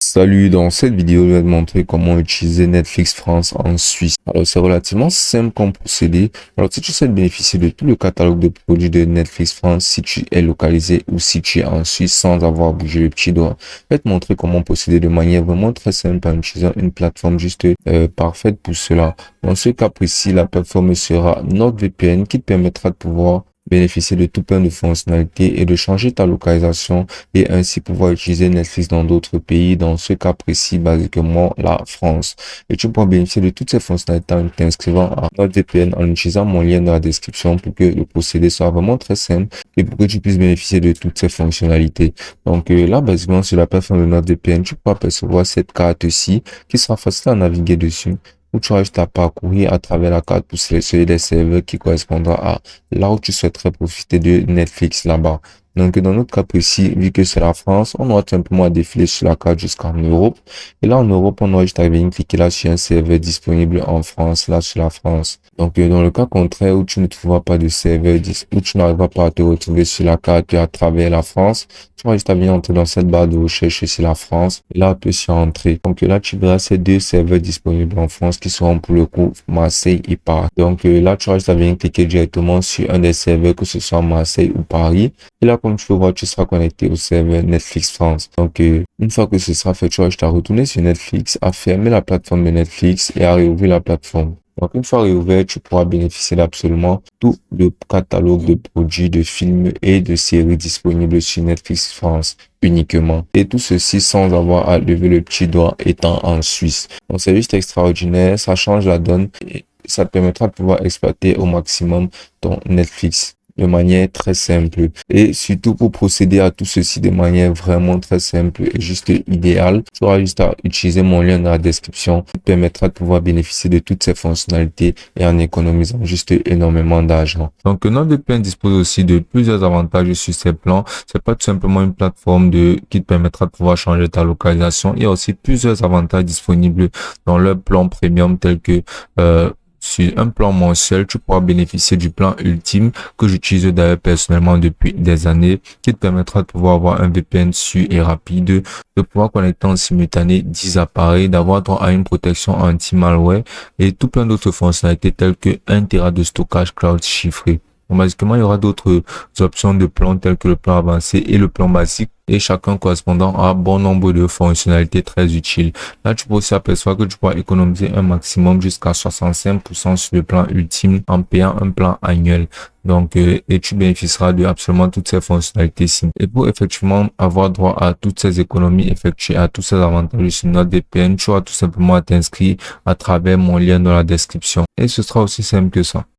Salut, dans cette vidéo, je vais te montrer comment utiliser Netflix France en Suisse. Alors, c'est relativement simple comme procédé. Alors, si tu souhaites bénéficier de tout le catalogue de produits de Netflix France, si tu es localisé ou si tu es en Suisse sans avoir bougé le petit doigt, je vais te montrer comment procéder de manière vraiment très simple en utilisant une plateforme juste parfaite pour cela. Dans ce cas précis, la plateforme sera NordVPN qui te permettra de pouvoir bénéficier de tout plein de fonctionnalités et de changer ta localisation et ainsi pouvoir utiliser Netflix dans d'autres pays, dans ce cas précis, basiquement la France. Et tu pourras bénéficier de toutes ces fonctionnalités en t'inscrivant à NordVPN en utilisant mon lien dans la description pour que le procédé soit vraiment très simple et pour que tu puisses bénéficier de toutes ces fonctionnalités. Donc là, basiquement, sur la plateforme de NordVPN, tu pourras percevoir cette carte-ci qui sera facile à naviguer dessus, où tu auras juste à parcourir à travers la carte pour sélectionner des serveurs qui correspondront à là où tu souhaiterais profiter de Netflix là-bas. Donc, dans notre cas précis, vu que c'est la France, on aura tout simplement à défiler sur la carte jusqu'en Europe. Et là, en Europe, on aura juste à venir cliquer là sur un serveur disponible en France, là sur la France. Donc, dans le cas contraire où tu ne trouveras pas de serveur, où tu n'arriveras pas à te retrouver sur la carte à travers la France, tu vas juste à venir entrer dans cette barre de recherche sur la France. Et là, tu peux s'y entrer. Donc, là, tu verras ces deux serveurs disponibles en France qui seront pour le coup Marseille et Paris. Donc, là, tu vas juste à venir cliquer directement sur un des serveurs, que ce soit Marseille ou Paris. Et là, comme tu peux voir, tu seras connecté au serveur Netflix France. Donc, une fois que ce sera fait, tu vas juste à retourner sur Netflix, à fermer la plateforme de Netflix et à réouvrir la plateforme. Donc, une fois réouvert, tu pourras bénéficier d'absolument tout le catalogue de produits, de films et de séries disponibles sur Netflix France uniquement. Et tout ceci sans avoir à lever le petit doigt étant en Suisse. Donc, c'est juste extraordinaire. Ça change la donne et ça te permettra de pouvoir exploiter au maximum ton Netflix de manière très simple et surtout pour procéder à tout ceci de manière vraiment très simple et juste idéale, tu auras juste à utiliser mon lien dans la description qui te permettra de pouvoir bénéficier de toutes ces fonctionnalités et en économisant juste énormément d'argent. Donc NordVPN dispose aussi de plusieurs avantages sur ces plans. C'est pas tout simplement une plateforme qui te permettra de pouvoir changer ta localisation. Il y a aussi plusieurs avantages disponibles dans leur plan premium tel que sur un plan mensuel, tu pourras bénéficier du plan ultime que j'utilise d'ailleurs personnellement depuis des années, qui te permettra de pouvoir avoir un VPN sûr et rapide, de pouvoir connecter en simultané 10 appareils, d'avoir droit à une protection anti-malware et tout plein d'autres fonctionnalités telles que 1 Tera de stockage cloud chiffré. Donc, basiquement, il y aura d'autres options de plans tels que le plan avancé et le plan basique, et chacun correspondant à bon nombre de fonctionnalités très utiles. Là, tu peux aussi apercevoir que tu pourras économiser un maximum jusqu'à 65% sur le plan ultime en payant un plan annuel. Donc, et tu bénéficieras de absolument toutes ces fonctionnalités-ci. Et pour effectivement avoir droit à toutes ces économies effectuées, à tous ces avantages sur NordVPN, tu auras tout simplement à t'inscrire à travers mon lien dans la description. Et ce sera aussi simple que ça.